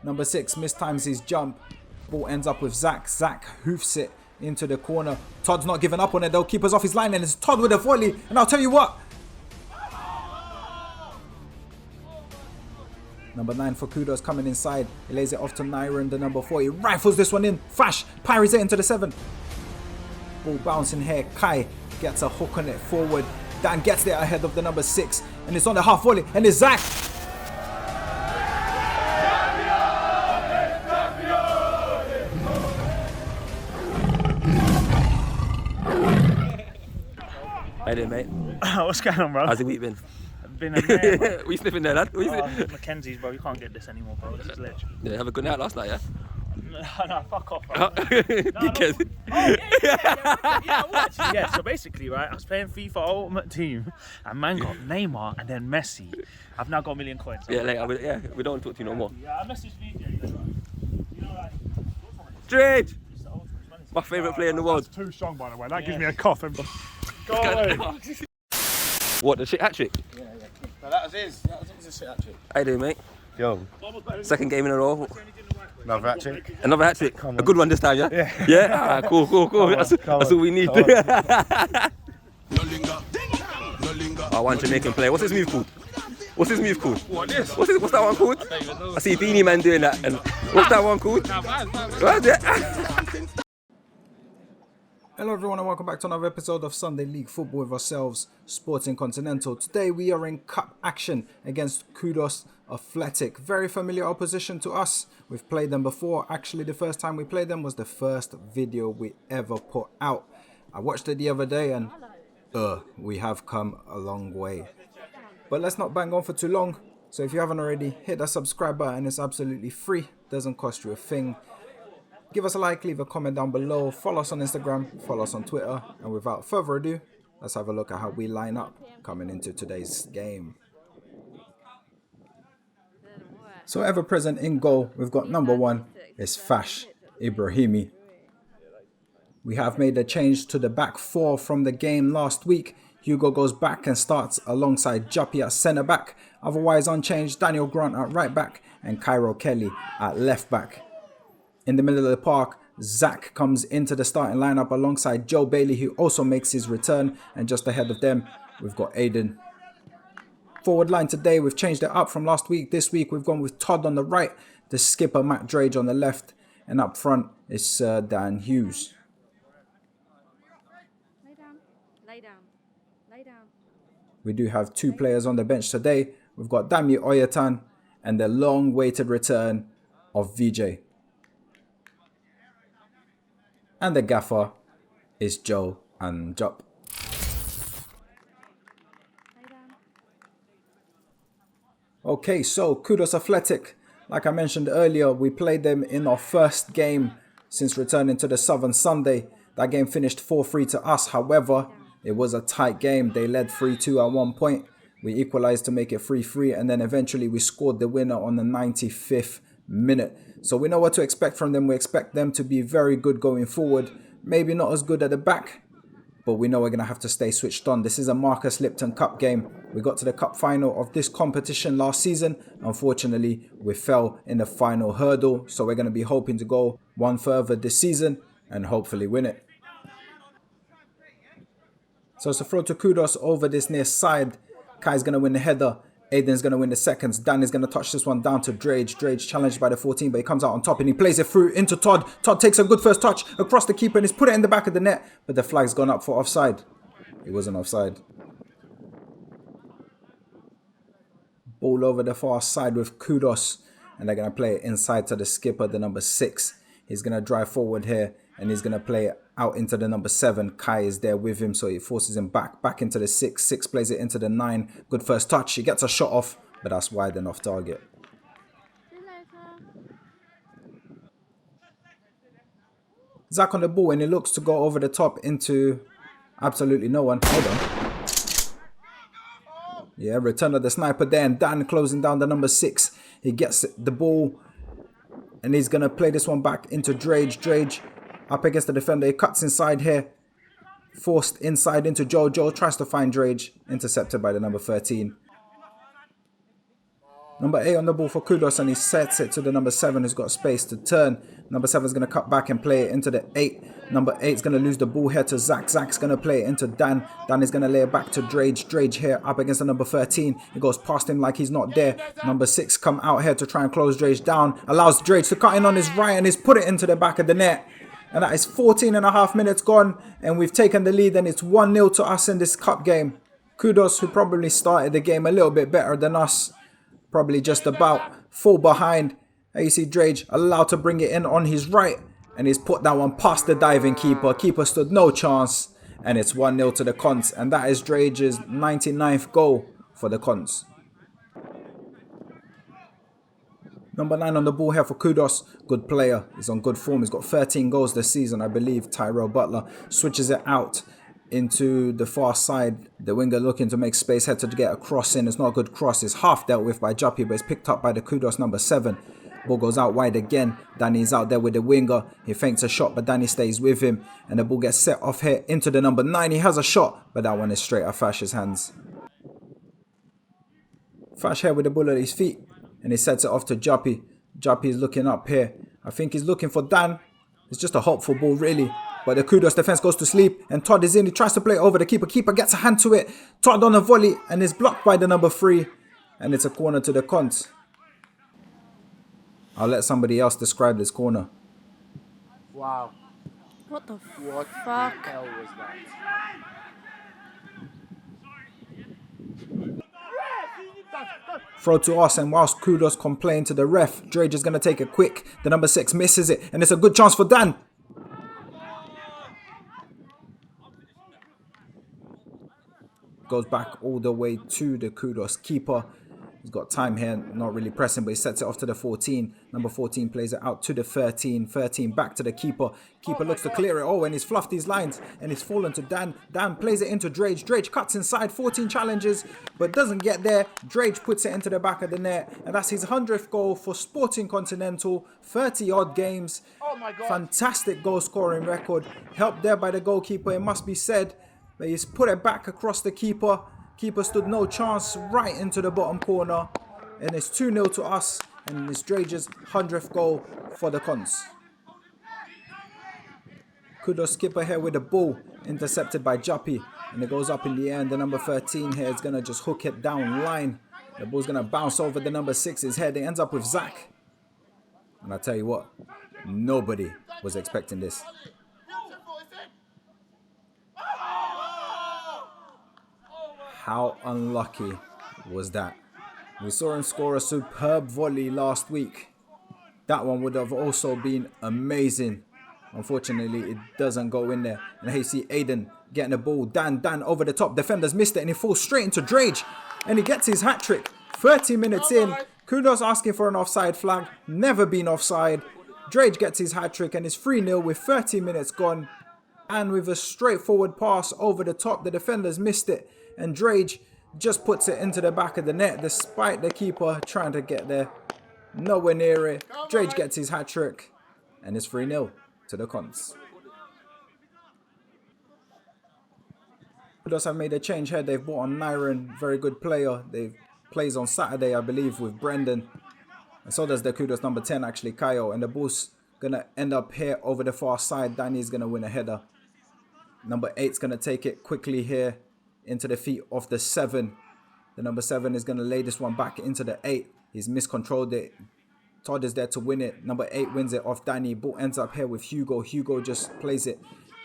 Number 6 mistimes his jump. Ball ends up with Zach. Zach hoofs it into the corner. Todd's not giving up on it though. Keeper's off his line and it's Todd with a volley. And I'll tell you what. Number 9 for Kudos coming inside. He lays it off to Nyron, the number 4. He rifles this one in. Fash parries it into the 7. Ball bouncing here. Kai gets a hook on it forward. Dan gets there ahead of the number 6. And it's on the half volley. And it's Zach. Hey there, mate. What's going on, bro? How's the week been? Been a man, bro. What you sniffing there, lad? What you sniffing? Mackenzie's, bro. You can't get this anymore, bro. This is ledge. Yeah, have a good night last night, yeah? No, fuck off, bro. Dickhead. Yeah, so basically, right, I was playing FIFA Ultimate Team, and man got Neymar and then Messi. I've now got 1 million coins. Yeah, we don't want to talk to you no more. Yeah, I messaged VJ. You know, like, Dredge! My favourite player in the world. That's too strong, by the way. That gives me a cough. Go away. What, the shit hat trick? Yeah. No, that was his. That was his shit, actually. How you doing, mate? Yo. Second game in a row. Another hat trick. Another hat trick. A good one this time, yeah? Yeah. Yeah? Ah, cool. That's all we need. I want Jamaican player. What's his move called? What this? What's that one called? I see Beanie Man doing that. And what's that one called? What's it? Hello everyone and welcome back to another episode of Sunday League Football with ourselves, Sporting Continental. Today we are in cup action against Kudos Athletic. Very familiar opposition to us. We've played them before. Actually, the first time we played them was the first video we ever put out. I watched it the other day and we have come a long way. But let's not bang on for too long. So if you haven't already, hit that subscribe button. It's absolutely free. Doesn't cost you a thing. Give us a like, leave a comment down below, follow us on Instagram, follow us on Twitter, and without further ado, let's have a look at how we line up coming into today's game. So ever present in goal, we've got number 1, is Fash Ibrahimi. We have made a change to the back 4 from the game last week. Hugo goes back and starts alongside Juppy at centre back. Otherwise unchanged, Daniel Grant at right back and Cairo Kelly at left back. In the middle of the park, Zach comes into the starting lineup alongside Joe Bailey, who also makes his return. And just ahead of them, we've got Aiden. Forward line today, we've changed it up from last week. This week, we've gone with Todd on the right, the skipper Matt Drage on the left, and up front is Sir Dan Hughes. Lay down. We do have 2 players on the bench today. We've got Dami Oyatan and the long-awaited return of VJ. And the gaffer is Joe and Jup. Okay, so Kudos Athletic. Like I mentioned earlier, we played them in our first game since returning to the Southern Sunday. That game finished 4-3 to us. However, it was a tight game. They led 3-2 at one point. We equalized to make it 3-3, and then eventually we scored the winner on the 95th minute. So we know what to expect from them. We expect them to be very good going forward. Maybe not as good at the back, but we know we're going to have to stay switched on. This is a Marcus Lipton Cup game. We got to the cup final of this competition last season. Unfortunately, we fell in the final hurdle. So we're going to be hoping to go one further this season and hopefully win it. So it's a throw to Kudos over this near side. Kai's going to win the header. Aiden's going to win the seconds. Dan is going to touch this one down to Drage. Drage challenged by the 14, but he comes out on top and he plays it through into Todd. Todd takes a good first touch across the keeper and he's put it in the back of the net. But the flag's gone up for offside. It wasn't offside. Ball over the far side with Kudos. And they're going to play it inside to the skipper, the number 6. He's going to drive forward here and he's going to play it out into the number 7. Kai is there with him, so he forces him back into the 6. 6 plays it into the 9. Good first touch. He gets a shot off, but that's wide and off target. Zach on the ball and he looks to go over the top into absolutely no one. Hold on. Yeah, return of the sniper there, and Dan closing down the number 6. He gets the ball and he's going to play this one back into Drage. Drage up against the defender. He cuts inside here. Forced inside into Jojo. Tries to find Drage. Intercepted by the number 13. Number 8 on the ball for Kudos, and he sets it to the number 7 who's got space to turn. Number 7 is going to cut back and play it into the 8. Number 8 is going to lose the ball here to Zach. Zach's going to play it into Dan. Dan is going to lay it back to Drage. Drage here up against the number 13. He goes past him like he's not there. Number 6 come out here to try and close Drage down. Allows Drage to cut in on his right and he's put it into the back of the net. And that is 14 and a half minutes gone. And we've taken the lead and it's 1-0 to us in this cup game. Kudos, who probably started the game a little bit better than us. Probably just about full behind. And you see Drage allowed to bring it in on his right. And he's put that one past the diving keeper. Keeper stood no chance. And it's 1-0 to the Cons. And that is Drage's 99th goal for the Cons. Number 9 on the ball here for Kudos. Good player. He's on good form. He's got 13 goals this season, I believe. Tyrell Butler switches it out into the far side. The winger looking to make space, had to get a cross in. It's not a good cross. It's half dealt with by Juppy, but it's picked up by the Kudos number 7. Ball goes out wide again. Danny's out there with the winger. He feints a shot, but Danny stays with him. And the ball gets set off here into the number 9. He has a shot, but that one is straight off Fash's hands. Fash here with the ball at his feet. And he sets it off to Juppy. Juppy is looking up here. I think he's looking for Dan. It's just a hopeful ball, really. But the Kudos defense goes to sleep. And Todd is in. He tries to play it over the keeper. Keeper gets a hand to it. Todd on a volley. And is blocked by the number 3. And it's a corner to the Cons. I'll let somebody else describe this corner. Wow. What the What fuck? the hell was that? Throw to us, and whilst Kudos complain to the ref, Drage is going to take it quick. The number 6 misses it, and it's a good chance for Dan. Goes back all the way to the Kudos keeper. He's got time here, not really pressing, but he sets it off to the 14. Number 14 plays it out to the 13. 13 back to the keeper. Keeper looks to clear it. Oh, and he's fluffed these lines, and he's fallen to Dan. Dan plays it into Drage. Drage cuts inside, 14 challenges, but doesn't get there. Drage puts it into the back of the net, and that's his 100th goal for Sporting Continental. 30-odd games. Oh my God. Fantastic goal-scoring record. Helped there by the goalkeeper, it must be said. But he's put it back across the keeper. Keeper stood no chance, right into the bottom corner. And it's 2-0 to us. And it's Drage's 100th goal for the Cons. Kudos skipper here with the ball. Intercepted by Juppy. And it goes up in the air. And the number 13 here is going to just hook it down line. The ball's going to bounce over the number 6's head. It ends up with Zach. And I tell you what, nobody was expecting this. How unlucky was that? We saw him score a superb volley last week. That one would have also been amazing. Unfortunately, it doesn't go in there. And here you see Aiden getting the ball. Dan over the top. Defenders missed it and he falls straight into Drage. And he gets his hat-trick. 30 minutes in. Kudos asking for an offside flag. Never been offside. Drage gets his hat-trick and it's 3-0 with 30 minutes gone. And with a straightforward pass over the top, the defenders missed it. And Drage just puts it into the back of the net despite the keeper trying to get there. Nowhere near it. Drage gets his hat-trick. And it's 3-0 to the Cons. Kudos have made a change here. They've brought on Nyron, very good player. They plays on Saturday, I believe, with Brendan. And so does the Kudos number 10, actually, Kyle. And the ball's going to end up here over the far side. Danny's going to win a header. Number 8's going to take it quickly here into the feet of the 7. The number 7 is going to lay this one back into the 8. He's miscontrolled it. Todd is there to win it. Number 8 wins it off Danny. Ball ends up here with Hugo. Hugo just plays it.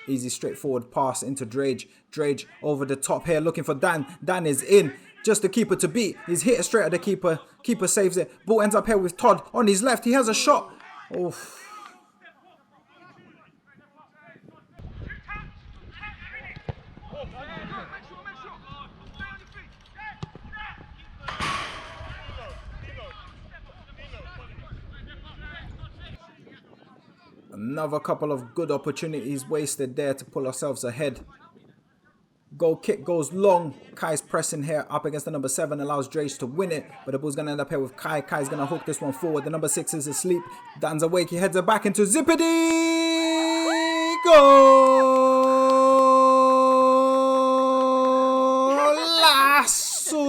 Easy, straightforward pass into Drage. Drage over the top here looking for Dan. Dan is in. Just the keeper to beat. He's hit it straight at the keeper. Keeper saves it. Ball ends up here with Todd on his left. He has a shot. Oof. Another couple of good opportunities wasted there to pull ourselves ahead. Goal kick goes long. Kai's pressing here up against the number 7. Allows Drage to win it. But the ball's going to end up here with Kai. Kai's going to hook this one forward. The number 6 is asleep. Dan's awake. He heads it back into Zippity. Goal!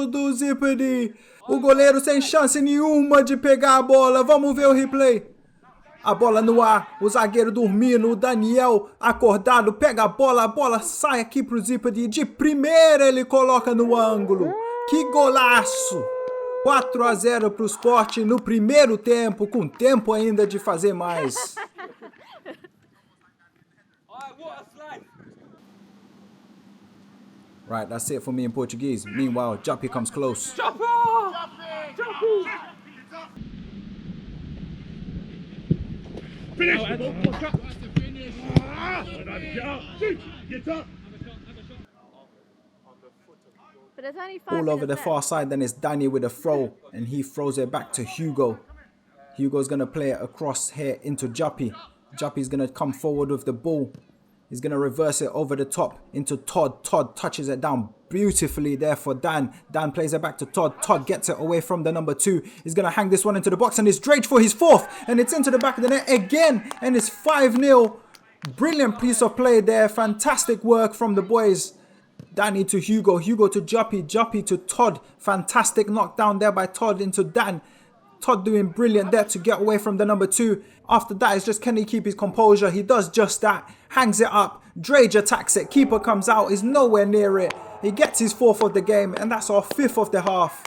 chute do Zippity. O goleiro sem chance nenhuma de pegar a bola. Vamos ver o replay. A bola no ar, o zagueiro dormindo, o Daniel acordado, pega a bola sai aqui pro Zippity. De primeira ele coloca no ângulo. Que golaço! 4-0 pro Sport no primeiro tempo, com tempo ainda de fazer mais. Right, that's it for me in Portuguese. Meanwhile, Juppy comes close. But there's only 5 All over minutes the far left. side, then it's Danny with a throw, and he throws it back to Hugo. Hugo's going to play it across here into Juppy. Juppy's going to come forward with the ball. He's going to reverse it over the top into Todd. Todd touches it down beautifully there for Dan. Dan plays it back to Todd. Todd gets it away from the number 2. He's going to hang this one into the box, and it's Drake for his 4th. And it's into the back of the net again, and it's 5-0. Brilliant piece of play there. Fantastic work from the boys. Danny to Hugo. Hugo to Juppy. Juppy to Todd. Fantastic knockdown there by Todd into Dan. Todd doing brilliant there to get away from the number 2. After that, it's just can he keep his composure? He does just that. Hangs it up. Drage attacks it. Keeper comes out. Is nowhere near it. He gets his 4th of the game, and that's our 5th of the half.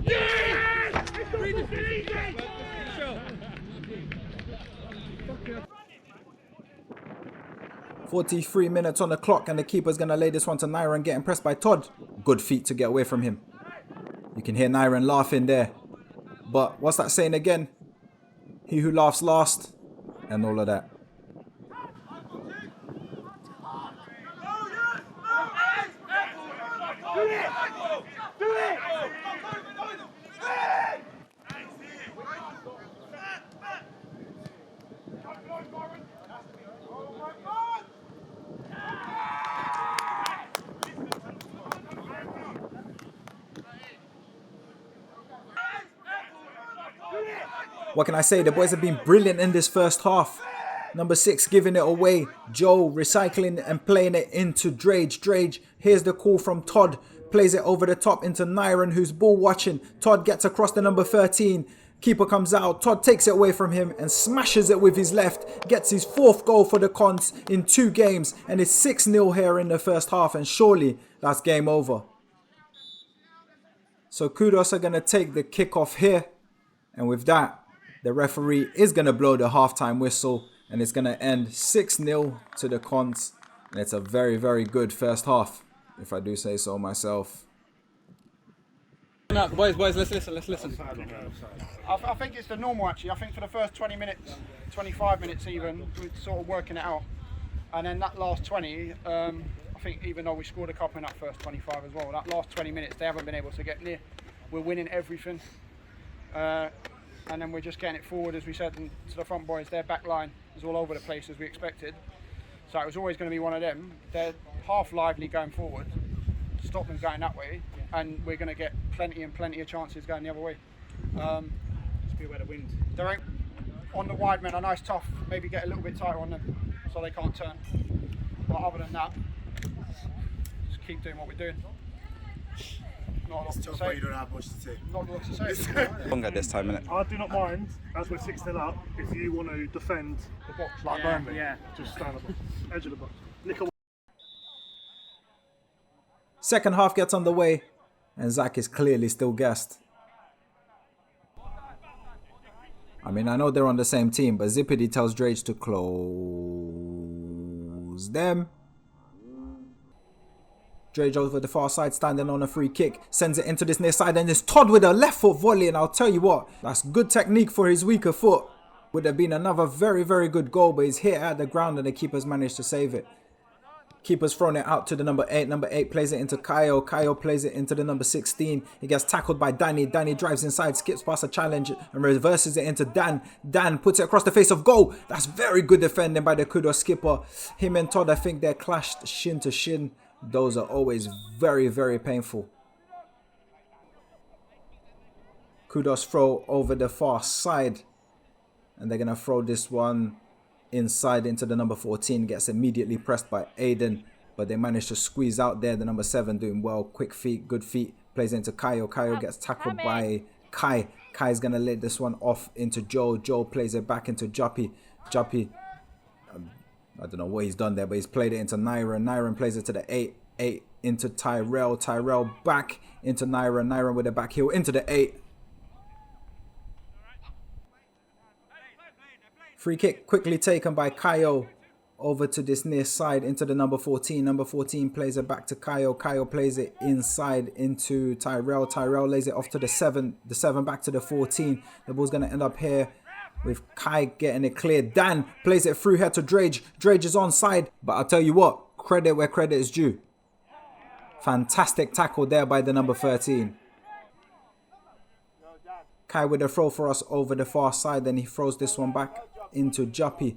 Yeah! 43 minutes on the clock, and the keeper's going to lay this one to Naira and get impressed by Todd. Good feet to get away from him. You can hear Naira laughing there. But what's that saying again? He who laughs last, and all of that. What can I say? The boys have been brilliant in this first half. Number 6 giving it away. Joe recycling and playing it into Drage. Drage, here's the call from Todd. Plays it over the top into Nyron, who's ball watching. Todd gets across the number 13. Keeper comes out. Todd takes it away from him and smashes it with his left. Gets his 4th goal for the Cons in 2 games. And it's 6-0 here in the first half. And surely that's game over. So Kudos are going to take the kickoff here. And with that, the referee is going to blow the halftime whistle, and it's going to end 6-0 to the Cons. And it's a very, very good first half, if I do say so myself. Boys, let's listen. I think it's the normal actually. I think for the first 20 minutes, 25 minutes even, we're sort of working it out. And then that last 20, I think even though we scored a couple in that first 25 as well, that last 20 minutes they haven't been able to get near. We're winning everything. And then we're just getting it forward, as we said, and to the front boys. Their back line is all over the place as we expected. So it was always going to be one of them. They're half lively going forward, stop them going that way, and we're going to get plenty of chances going the other way. Just be aware of the wind. They ain't on the wide men are nice tough, maybe get a little bit tighter on them so they can't turn. But other than that, just keep doing what we're doing. Not a lot to say. You don't have much to say. Not a lot to say. Longer this time, innit? I do not mind, as we're 6-0 up, if you want to defend the box like Burnley. Yeah. Just stand up, edge of the box. Nick away. Second half gets underway, and Zach is clearly still gassed. I mean, I know they're on the same team, but Zippity tells Drage to close them. Drage over the far side, standing on a free kick, sends it into this near side, and it's Todd with a left foot volley, and I'll tell you what, that's good technique for his weaker foot. Would have been another very, very good goal, but he's hit at the ground and the keeper's managed to save it. Keeper's thrown it out to the number 8. Number 8 plays it into Kyle. Kyle plays it into the number 16. He gets tackled by Danny. Danny drives inside, skips past a challenge and reverses it into Dan. Dan puts it across the face of goal. That's very good defending by the Kudos skipper. Him and Todd, I think they're clashed shin to shin. Those are always very, very painful. Kudos throw over the far side. And they're going to throw this one inside into the number 14. Gets immediately pressed by Aiden, but they managed to squeeze out there. The number 7 doing well. Quick feet, good feet. Plays into Kaio. Kaio gets tackled by Kai. Kai's going to lay this one off into Joe. Joe plays it back into Juppy. Juppy, I don't know what he's done there, but he's played it into Naira. Naira plays it to the 8. 8 into Tyrell. Tyrell back into Naira. Naira with a back heel into the 8. Free kick quickly taken by Kaio over to this near side into the number 14. Number 14 plays it back to Kaio. Kaio plays it inside into Tyrell. Tyrell lays it off to the 7. The 7 back to the 14. The ball's going to end up here with Kai getting it cleared. Dan plays it through here to Drage. Drage is onside, but I'll tell you what, credit where credit is due. Fantastic tackle there by the number 13. Kai with a throw for us over the far side. Then he throws this one back into Juppy.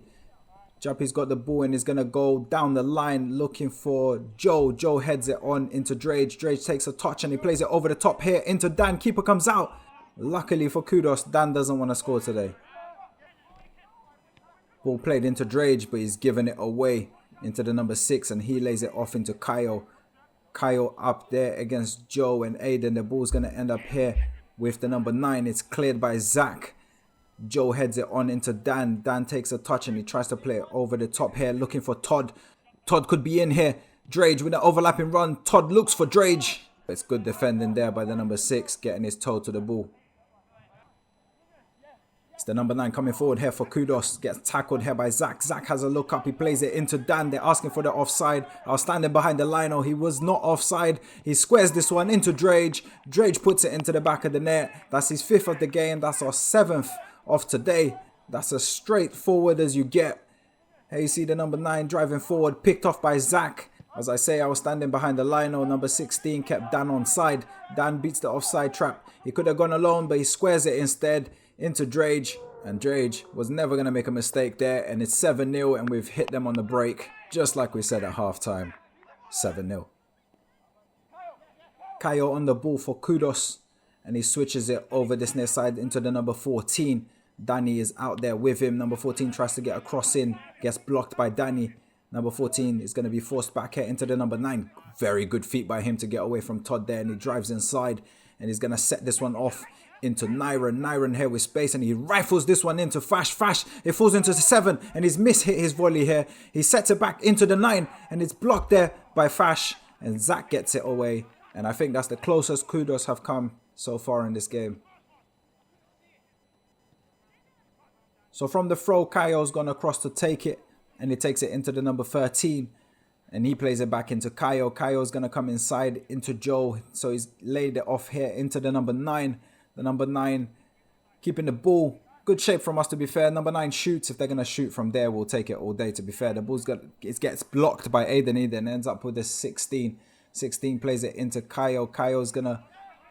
Juppy's got the ball and is going to go down the line looking for Joe. Joe heads it on into Drage. Drage takes a touch and he plays it over the top here into Dan. Keeper comes out. Luckily for Kudos, Dan doesn't want to score today. Ball played into Drage, but he's given it away into the number 6 and he lays it off into Kaio. Kaio up there against Joe and Aiden. The ball's going to end up here with the number 9. It's cleared by Zach. Joe heads it on into Dan. Dan takes a touch and he tries to play it over the top here looking for Todd. Todd could be in here. Drage with an overlapping run. Todd looks for Drage. It's good defending there by the number 6, getting his toe to the ball. It's the number 9 coming forward here for Kudos. Gets tackled here by Zach. Zach has a look up. He plays it into Dan. They're asking for the offside. I was standing behind the line. Oh, he was not offside. He squares this one into Drage. Drage puts it into the back of the net. That's his 5th of the game. That's our 7th of today. That's as straightforward as you get. Here you see the number 9 driving forward, picked off by Zach. As I say, I was standing behind the line. Number 16 kept Dan on side. Dan beats the offside trap. He could have gone alone, but he squares it instead into Drage. And Drage was never going to make a mistake there. And it's 7-0 and we've hit them on the break, just like we said at halftime. 7-0. Kaio on the ball for Kudos. And he switches it over this near side into the number 14. Danny is out there with him. Number 14 tries to get a cross in. Gets blocked by Danny. Number 14 is going to be forced back here into the number 9. Very good feet by him to get away from Todd there. And he drives inside. And he's going to set this one off into Nyron. Nyron here with space. And he rifles this one into Fash. Fash, it falls into the 7. And he's mishit his volley here. He sets it back into the 9. And it's blocked there by Fash. And Zach gets it away. And I think that's the closest Kudos have come so far in this game. So from the throw, Kaio's gone across to take it. And he takes it into the number 13. And he plays it back into Kaio. Kaio's going to come inside into Joe. So he's laid it off here into the number 9. The number 9 keeping the ball. Good shape from us, to be fair. Number 9 shoots. If they're going to shoot from there, we'll take it all day, to be fair. The ball's it gets blocked by Aiden. Aiden ends up with a 16. 16 plays it into Kaio. Kaio's going to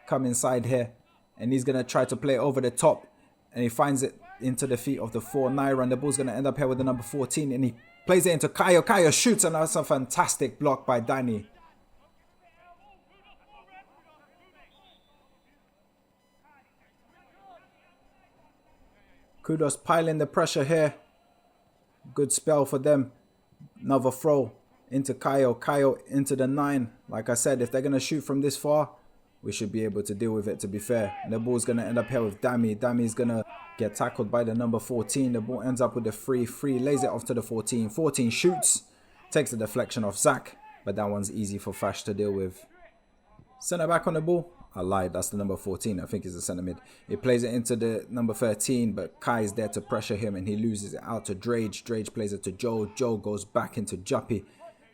come inside here. And he's going to try to play over the top. And he finds it into the feet of the 4 Naira. And the ball's going to end up here with the number 14. And he plays it into Kaio. Kaio shoots. And that's a fantastic block by Danny. Kudos piling the pressure here. Good spell for them. Another throw into Kaio. Kaio into the 9. Like I said, if they're going to shoot from this far, we should be able to deal with it, to be fair. And the ball's going to end up here with Dami. Dami's going to get tackled by the number 14. The ball ends up with the 3. 3 lays it off to the 14. 14 shoots. Takes the deflection off Zach. But that one's easy for Fash to deal with. Centre back on the ball. I lied, that's the number 14. I think he's a centre mid. He plays it into the number 13, but Kai is there to pressure him and he loses it out to Drage. Drage plays it to Joe. Joe goes back into Juppy.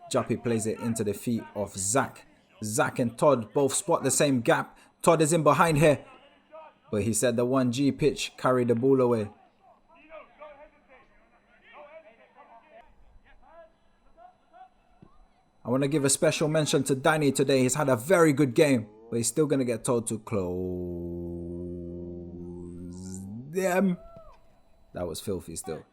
Juppy plays it into the feet of Zach. Zach and Todd both spot the same gap. Todd is in behind here, but he said the 1G pitch carried the ball away. I want to give a special mention to Danny today. He's had a very good game. But he's still going to get told to close them. That was filthy still.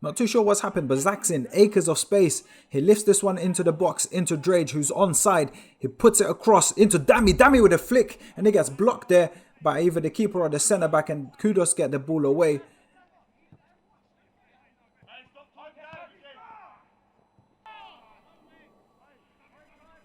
Not too sure what's happened, but Zach's in acres of space. He lifts this one into the box, into Drage, who's onside. He puts it across into Dami. Dami with a flick. And he gets blocked there by either the keeper or the centre back. And Kudos get the ball away.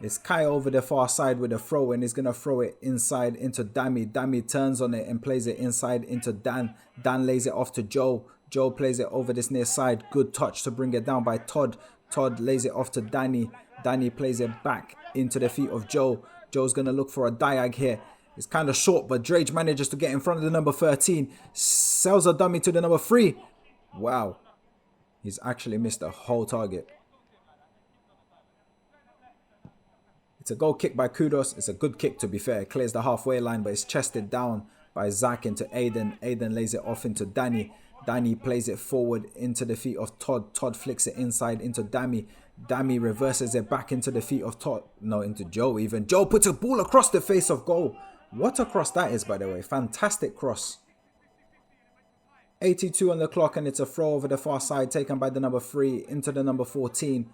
It's Kai over the far side with a throw, and he's going to throw it inside into Dami. Dami turns on it and plays it inside into Dan. Dan lays it off to Joe. Joe plays it over this near side. Good touch to bring it down by Todd. Todd lays it off to Danny. Danny plays it back into the feet of Joe. Joe's going to look for a diag here. It's kind of short, but Drage manages to get in front of the number 13. Sells a dummy to the number 3. Wow. He's actually missed the whole target. It's a goal kick by Kudos. It's a good kick, to be fair. It clears the halfway line, but it's chested down by Zach into Aiden. Aiden lays it off into Danny. Danny plays it forward into the feet of Todd. Todd flicks it inside into Dami. Dami reverses it back into the feet of Todd. No, into Joe even. Joe puts a ball across the face of goal. What a cross that is, by the way. Fantastic cross. 82 on the clock, and it's a throw over the far side taken by the number 3 into the number 14.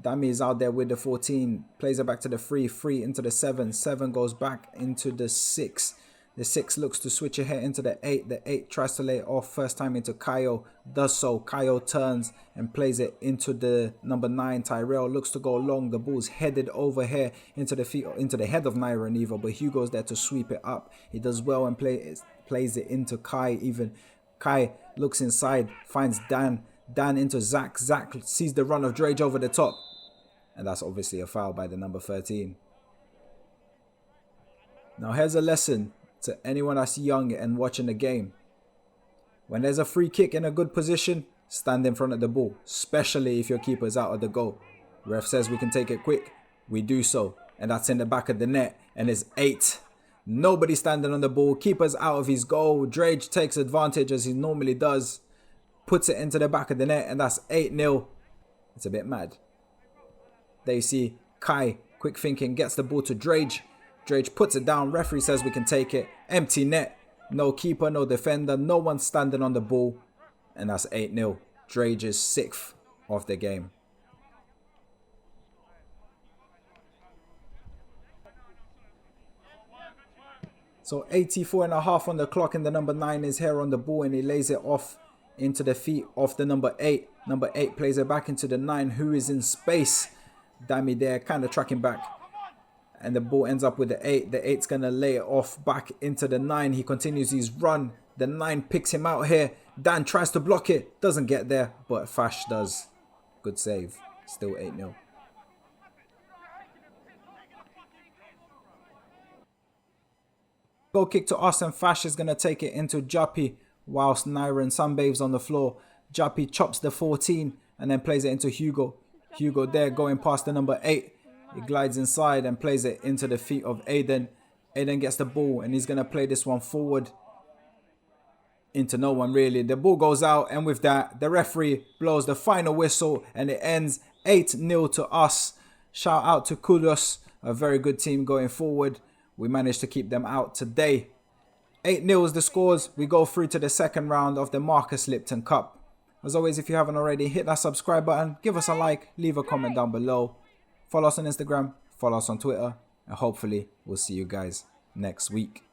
Dami is out there with the 14. Plays it back to the 3. 3 into the 7. 7 goes back into the 6. The 6 looks to switch ahead into the 8. The 8 tries to lay it off first time into Kaio. Does so. Kaio turns and plays it into the number 9. Tyrell looks to go long. The ball's headed over here into the feet, into the head of Naira and Eva, but Hugo's there to sweep it up. He does well and plays it into Kai even. Kai looks inside, finds Dan. Dan into Zach. Zach sees the run of Drage over the top. And that's obviously a foul by the number 13. Now here's a lesson to anyone that's young and watching the game. When there's a free kick in a good position, stand in front of the ball, especially if your keeper's out of the goal. Ref says we can take it quick, we do so, and that's in the back of the net, and it's 8. Nobody standing on the ball, keeper's out of his goal. Drage takes advantage as he normally does, puts it into the back of the net, and that's 8-0. It's a bit mad. There you see Kai, quick thinking, gets the ball to Drage. Drage puts it down. Referee says we can take it. Empty net. No keeper, no defender. No one standing on the ball. And that's 8-0. Drage is 6th of the game. So 84.5 on the clock, and the number 9 is here on the ball, and he lays it off into the feet of the number 8. Number 8 plays it back into the 9, who is in space. Dami there kind of tracking back. And the ball ends up with the 8. The 8's going to lay it off back into the 9. He continues his run. The 9 picks him out here. Dan tries to block it. Doesn't get there, but Fash does. Good save. Still 8-0. Goal kick to us, and Fash is going to take it into Jappy whilst Naira and sunbathes on the floor. Jappy chops the 14 and then plays it into Hugo. Hugo there going past the number 8. He glides inside and plays it into the feet of Aiden. Aiden gets the ball and he's going to play this one forward into no one really. The ball goes out, and with that, the referee blows the final whistle and it ends 8-0 to us. Shout out to Kudos, a very good team going forward. We managed to keep them out today. 8-0 is the scores. We go through to the second round of the Marcus Lipton Cup. As always, if you haven't already, hit that subscribe button, give us a like, leave a comment down below. Follow us on Instagram, follow us on Twitter, and hopefully we'll see you guys next week.